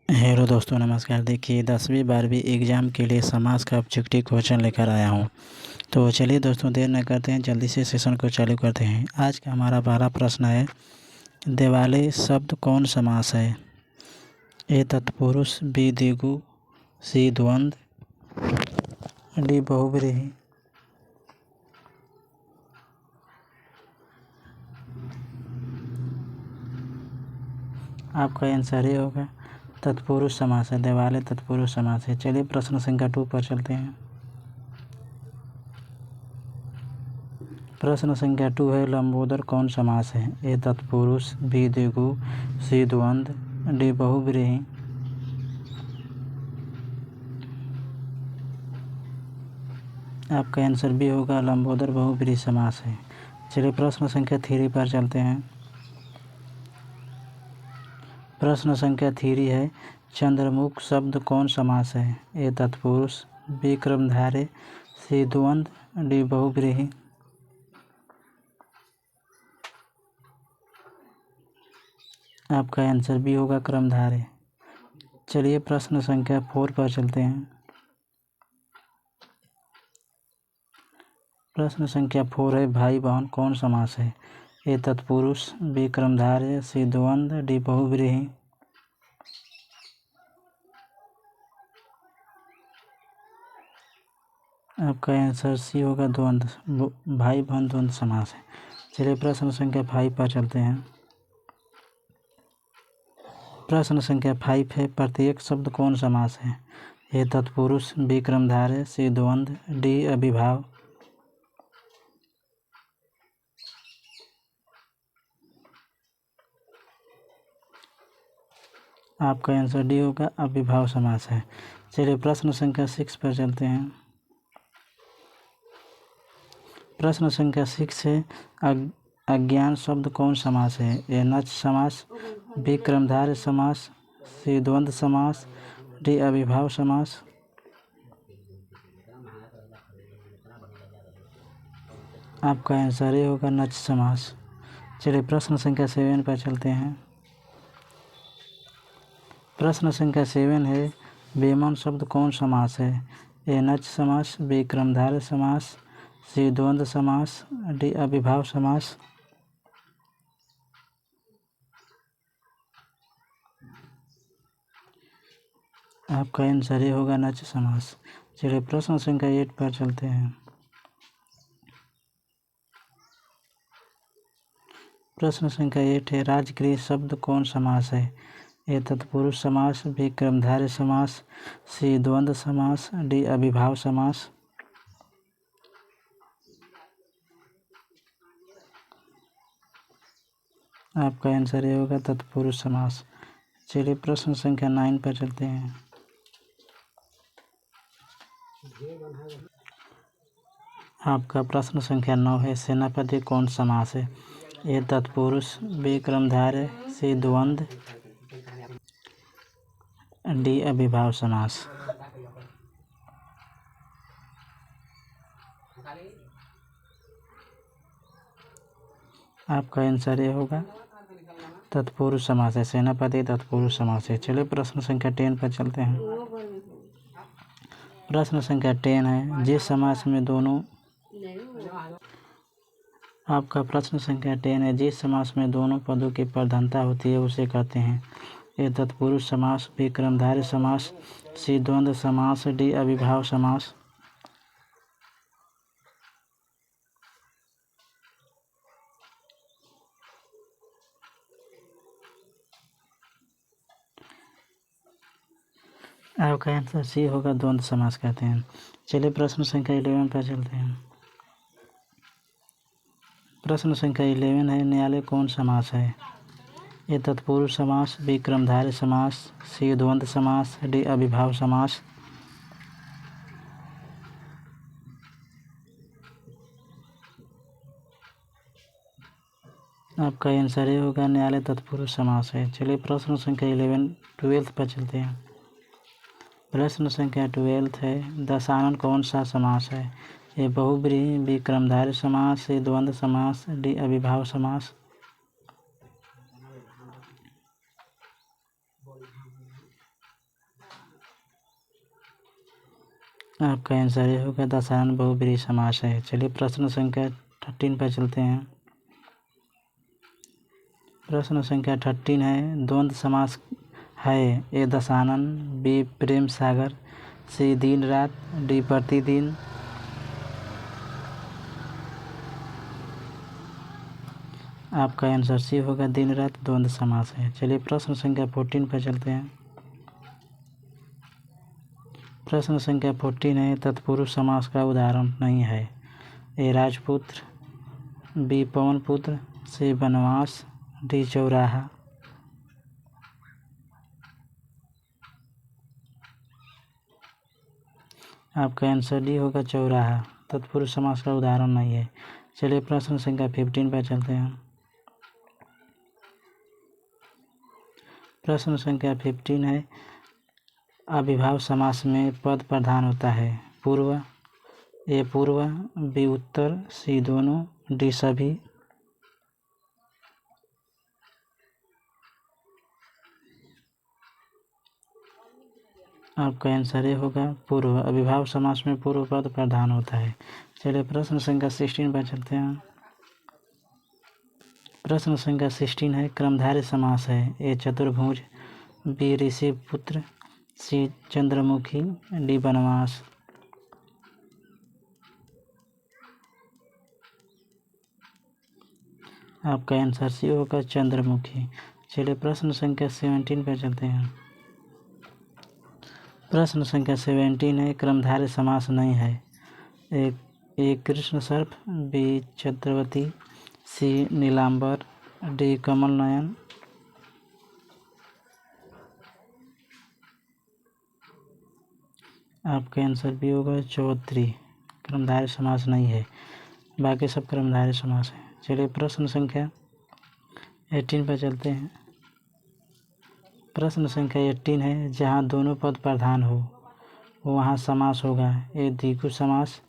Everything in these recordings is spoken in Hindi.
हेलो दोस्तों, नमस्कार। देखिए 10वीं 12वीं एग्ज़ाम के लिए समाज का ऑब्जेक्टिव क्वेश्चन लेकर आया हूँ। तो चलिए दोस्तों, देर न करते हैं, जल्दी से सेशन को चालू करते हैं। आज का हमारा पहला प्रश्न है, दिवाली शब्द कौन समास है? ए तत्पुरुष, बी द्विगु, सी द्वंद्व, डी बहुव्रीहि। आपका आंसर ये होगा तत्पुरुष समास है। दिवाली तत्पुरुष समास है। चलिए प्रश्न संख्या 2 पर चलते हैं। प्रश्न संख्या 2 है, लंबोदर कौन समास है? ए तत्पुरुष, बी द्विगु, सी द्वंद्व, डी बहुव्रीहि। आपका आंसर भी होगा लंबोदर बहुव्रीहि समास है। चलिए प्रश्न संख्या 3 पर चलते हैं। प्रश्न संख्या 3 है, चंद्रमुख शब्द कौन समास है? ए तत्पुरुष, बी क्रमधारय, सी द्वंद्व, डी बहुव्रीहि। आपका आंसर भी होगा क्रमधारय। चलिए प्रश्न संख्या 4 पर चलते हैं। प्रश्न संख्या 4 है, भाई बहन कौन समास है? ए तत्पुरुष, बी क्रमधारय, सी द्वंद्व, डी बहुव्रीहि। आपका आंसर सी होगा द्वंद्व, भाई बहन द्वंद्व समास है। चलिए प्रश्न संख्या 5 पर चलते हैं। प्रश्न संख्या 5 है, प्रत्येक शब्द कौन समास है? ए तत्पुरुष, बी क्रमधारय, सी द्वंद्व, डी अभिभाव। आपका आंसर डी होगा अभिभाव समास है। चलिए प्रश्न संख्या 6 पर चलते हैं। प्रश्न संख्या 6 है, अज्ञान शब्द कौन समास है? ए नच समास, बी क्रमधारय समास, सी द्वंद्व समास, डी अभिभाव समास। आपका आंसर ये होगा नच समास। चलिए प्रश्न संख्या 7 पर चलते हैं। प्रश्न संख्या 7 है, बेमन शब्द कौन समास है? ए नच समास, बी क्रमधारय समास, सी द्वंद्व समास, डी अभिभाव समास। आपका आंसर ये होगा नच समास। चलिए प्रश्न संख्या 8 पर चलते हैं। प्रश्न संख्या 8 है, राजगृह शब्द कौन समास है? ए तत्पुरुष समास, बी क्रमधारय समास, सी द्वंद्व समास, डी अभिभाव समास। आपका आंसर ये होगा तत्पुरुष समास। चलिए प्रश्न संख्या 9 पर चलते हैं। आपका प्रश्न संख्या 9 है, सेनापति कौन समास है? ए तत्पुरुष, बी क्रमधारय, सी द्वंद्व, डी अभिभाव समास। आपका आंसर ये होगा तत्पुरुष समास है। सेनापति तत्पुरुष समास है। चलिए प्रश्न संख्या 10 पर चलते हैं। प्रश्न संख्या 10 है, जिस समास में दोनों आपका प्रश्न संख्या 10 है, जिस समास में दोनों पदों की प्रधानता होती है उसे कहते हैं? ए तत्पुरुष समास, बी क्रमधारय समास, सी द्वंद्व समास, डी अभिभाव समास। आपका आंसर सी होगा द्वंद्व समास कहते हैं। चलिए प्रश्न संख्या 11 पर चलते हैं। प्रश्न संख्या 11 है, न्यायालय कौन समास है? ए तत्पुरुष समास, बी क्रमधारय समास, सी द्वंद्व समास, डी अभिभाव समास। आपका आंसर ये होगा न्यायालय तत्पुरुष समास है। चलिए प्रश्न संख्या 12 पर चलते हैं। प्रश्न संख्या 12 है, दशानन कौन सा समास है? ए बहुव्रीहि, बी क्रमधारय समास, सी द्वंद्व समास, डी अभिभाव समास। आपका आंसर ये होगा दशान बहुब्रीहि समास है। चलिए प्रश्न संख्या 13 पर चलते हैं। प्रश्न संख्या 13 है, द्वंद्व समास है। ए दशानन, बी प्रेम सागर, सी दिन रात, डी प्रतिदिन। आपका आंसर सी होगा दिन रात द्वंद्व समास है। चलिए प्रश्न संख्या 14 पर चलते हैं। प्रश्न संख्या 14 है, तत्पुरुष समास का उदाहरण नहीं है। ए राजपुत्र, बी पवन पुत्र, सी वनवास, डी चौराहा। आपका आंसर डी होगा चौराहा, तत्पुरुष समास का उदाहरण नहीं है। चलिए प्रश्न संख्या 15 पर चलते हैं। प्रश्न संख्या 15 है, अविभाव समास में पद प्रधान होता है। पूर्व, ए पूर्व, बी उत्तर, सी दोनों, डी सभी। आपका आंसर ये होगा पूर्व, अविभाव समास में पूर्व पद प्रधान होता है। चलिए प्रश्न संख्या 16 पर चलते हैं। प्रश्न संख्या 16 है, क्रमधारय समास है। ए चतुर्भुज, बी ऋषि पुत्र, सी चंद्रमुखी, डी वनवास। आपका आंसर सी होगा चंद्रमुखी। चलिए प्रश्न संख्या 17 पर चलते हैं। प्रश्न संख्या 17 है, क्रमधारय समास नहीं है। ए कृष्ण सर्प, बी चंद्रवती, सी नीलांबर, डी कमल नयन। आपका आंसर भी होगा चौधरी, क्रमधारय समास नहीं है, बाकी सब क्रमधारय समास है। चलिए प्रश्न संख्या 18 पर चलते हैं। प्रश्न संख्या 18 है, जहाँ दोनों पद प्रधान हो वहाँ समास होगा। ए द्विगु समास,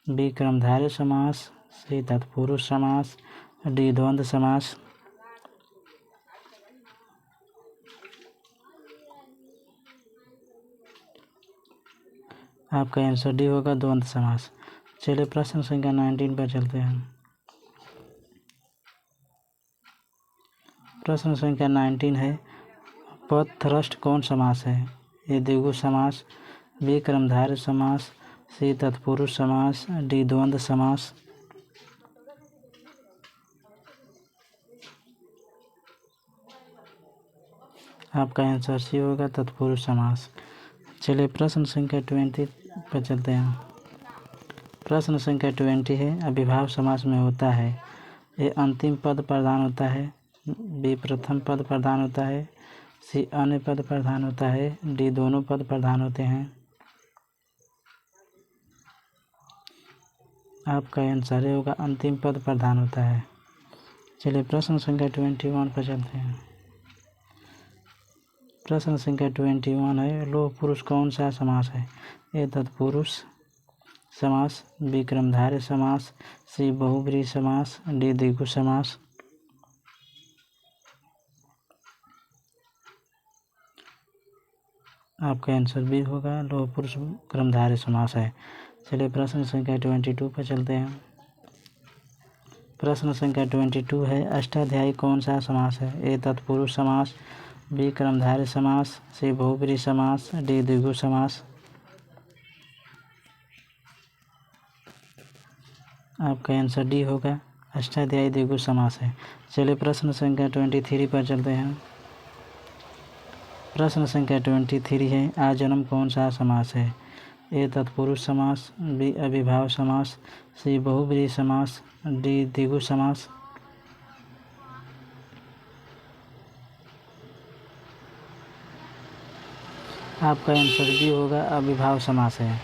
बी क्रमधारय समास, सी तत्पुरुष समास, डी द्वंद्व समास। आपका आंसर डी होगा द्वंद्व समास। चलिए प्रश्न संख्या 19 पर चलते हैं। प्रश्न संख्या 19 है, पद थ्रस्ट कौन समास है। ए द्विगु समास, बी क्रमधारय समास, सी तत्पुरुष समास, डी द्वंद्व समास। आपका आंसर सी होगा तत्पुरुष समास। चलिए प्रश्न संख्या 20 पर चलते हैं। प्रश्न संख्या 20 है, अविभाव समास में होता है। ए अंतिम पद प्रधान होता है, बी प्रथम पद प्रधान होता है, सी अन्य पद प्रधान होता है, डी दोनों पद प्रधान होते हैं। आपका आंसर होगा अंतिम पद प्रधान होता है। चलिए प्रश्न संख्या 21 पर चलते हैं। प्रश्न संख्या 21 है, लोह पुरुष कौन सा समास है। ए तत्पुरुष समास, बी क्रमधारय समास, सी बहुब्रीहि समास, डी द्विगु समास। आपका आंसर भी होगा लोह पुरुष क्रमधारय समास है। चलिए प्रश्न संख्या 22 पर चलते हैं। प्रश्न संख्या 22 है, अष्टाध्यायी कौन सा समास है। ए तत्पुरुष समास, बी क्रमधारय समास, सी बहुब्रीहि समास, डी द्विगु समास। आपका आंसर डी होगा अष्टाध्यायी द्विगु समास है। चलिए प्रश्न संख्या 23 पर चलते हैं। प्रश्न संख्या 23 है, आजन्म कौन सा समास है। ए तत्पुरुष समास, बी अविभाव समास, सी बहुब्रीहि समास, डी द्विगु समास। आपका आंसर भी होगा अविभाव समास है।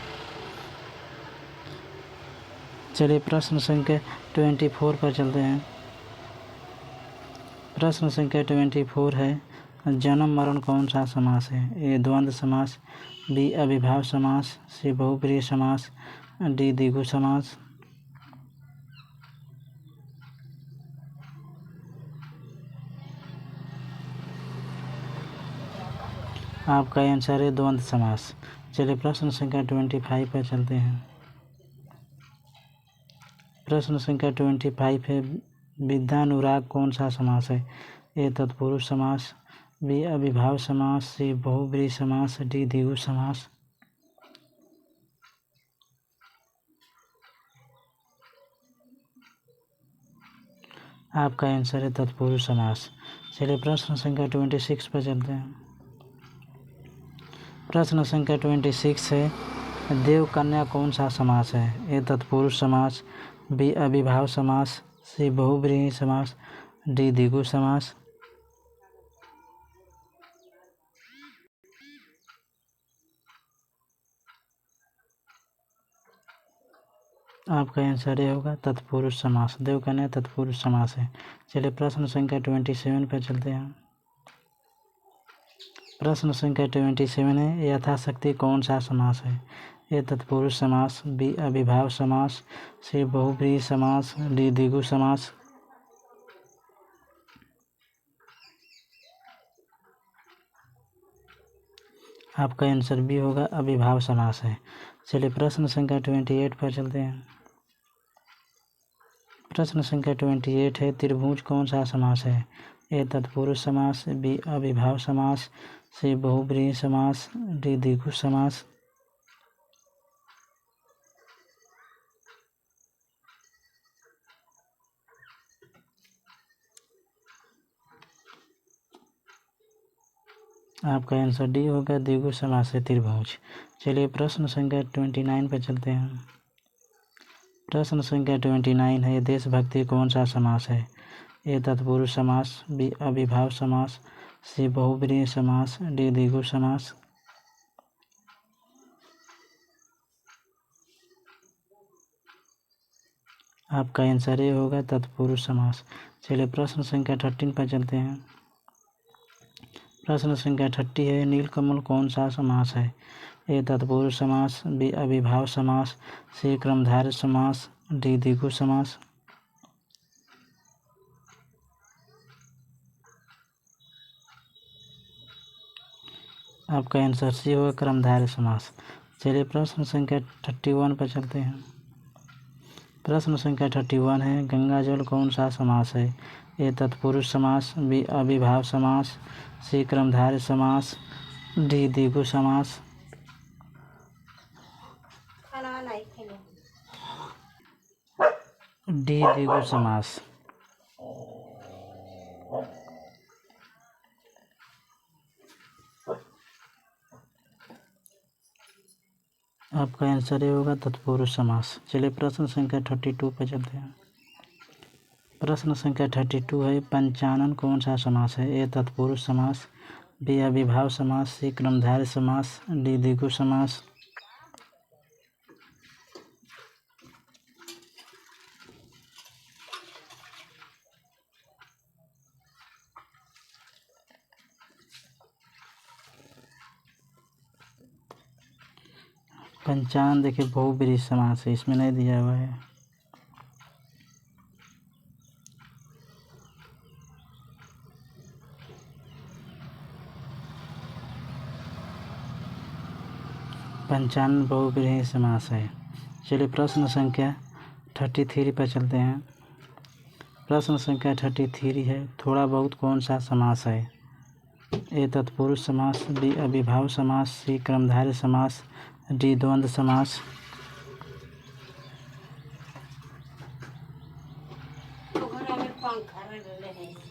चलिए प्रश्न संख्या 24 पर चलते हैं। प्रश्न संख्या 24 है, जन्म मरण कौन सा समास है। ए द्वंद्व समास, बी अविभाव समास, सी बहुब्रीहि समास, डी द्विगु समास। आपका आंसर है द्वंद्व समास। चलिए प्रश्न संख्या 25 पर चलते हैं। प्रश्न संख्या 25 है, विद्यानुराग कौन सा समास है? ए तत्पुरुष समास, बी अविभाव समास, सी बहुब्रीहि समास, डी द्विगु समास। आपका आंसर है तत्पुरुष समास। चलिए प्रश्न संख्या 26 पर चलते हैं। प्रश्न संख्या 26 है, देव कन्या कौन सा समास है? ए तत्पुरुष समास, बी अविभाव समास, सी बहुब्रीहि समास, डी द्विगु समास। आपका आंसर ये होगा तत्पुरुष समास। देव कन्या तत्पुरुष समास है। चलिए प्रश्न संख्या 27 पर चलते हैं। प्रश्न संख्या 27 है, यथाशक्ति कौन सा समास है? ए तत्पुरुष समास, बी अविभाव समास, सी बहुब्रीहि समास, डी द्विगु समास। आपका आंसर बी होगा अविभाव समास है। चलिए प्रश्न संख्या 28 पर चलते हैं। प्रश्न संख्या 28 है, त्रिभुज कौन सा समास है? ए तत्पुरुष समास, बी अविभाव समास, सी बहुब्रीहि समास, डी द्विगु समास। आपका आंसर डी होगा द्विगु समास है त्रिभुज। चलिए प्रश्न संख्या 29 पर चलते हैं। प्रश्न संख्या 29 है, देशभक्ति कौन सा समास है? ए तत्पुरुष समास, बी अविभाव समास, सी बहुब्रीहि समास, डी द्विगु समास। आपका आंसर ये होगा तत्पुरुष समास। चलिए प्रश्न संख्या 13 पर चलते हैं। प्रश्न संख्या 30 है, नीलकमल कौन सा समास है? ए तत्पुरुष समास, बी अविभाव समास, सी क्रमधारय समास, डी द्विगु समास। आपका आंसर सी होगा क्रमधारय समास। चलिए प्रश्न संख्या 31 पर चलते हैं। प्रश्न संख्या 31 है, गंगा जल कौन सा समास है? ए तत्पुरुष समास, बी अविभाव समास, सी क्रमधारय समास, डी द्विगु समास। डी द्विगु समास। आपका आंसर ये होगा तत्पुरुष समास। चलिए प्रश्न संख्या 32 पर चलते हैं। प्रश्न संख्या 32 है, पंचानन कौन सा समास है? ए तत्पुरुष समास, बी अविभाव समास, सी क्रमधारय समास, डी द्विगु समास। पंचान देखिए बहुब्रीहि समास है, इसमें नहीं दिया हुआ है। पंचानन बहुब्रीहि समास है। चलिए प्रश्न संख्या 33 पर चलते हैं। प्रश्न संख्या 33 है, थोड़ा बहुत कौन सा समास है? ए तत्पुरुष समास, बी अविभाव समास, सी क्रमधारय समास, डी द्वंद्व समास।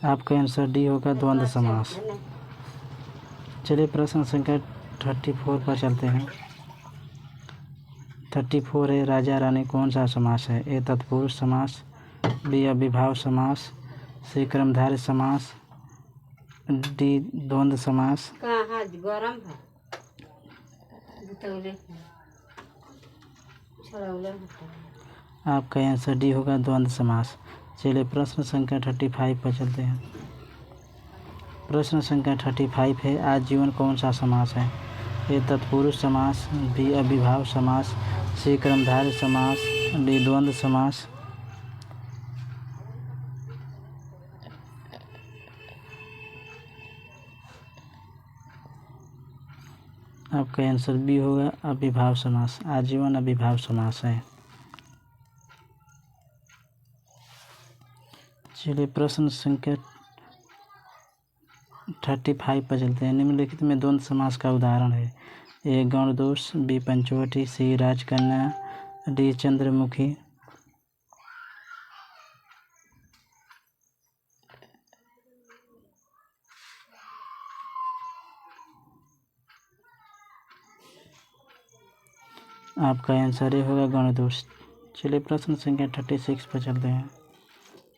आपका आंसर डी होगा द्वंद्व समास। चलिए प्रश्न संख्या 34 पर चलते हैं। 34 है, राजा रानी कौन सा समास है? ए तत्पुरुष समास, बी अविभाव समास, सी क्रमधारय समास, डी द्वंद्व समास। आपका आंसर डी होगा द्वंद्व समास। चलिए प्रश्न संख्या 35 पर चलते हैं। प्रश्न संख्या 35 है, आजीवन कौन सा समास है? ए तत्पुरुष समास, बी अविभाव समास, सी क्रमधारय समास, डी द्वंद्व समास। आपका आंसर बी होगा अविभाव समास। आजीवन अविभाव समास है। चलिए प्रश्न संख्या 35 पर चलते हैं। निम्नलिखित में द्वंद्व समास का उदाहरण है। ए गौणदोष, बी पंचवटी, सी राजकन्या, डी चंद्रमुखी। आपका आंसर ये होगा गौणदोष। चलिए प्रश्न संख्या 36 पर चलते हैं।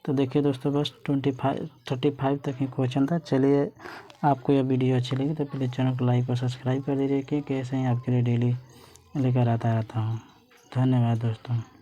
तो देखिए दोस्तों बस 35 तक ही क्वेश्चन था। चलिए आपको यह वीडियो अच्छी लगी तो प्लीज़ चैनल को लाइक और सब्सक्राइब कर दीजिए कि कैसे ही आपके लिए डेली लेकर आता रहता हूँ। धन्यवाद दोस्तों।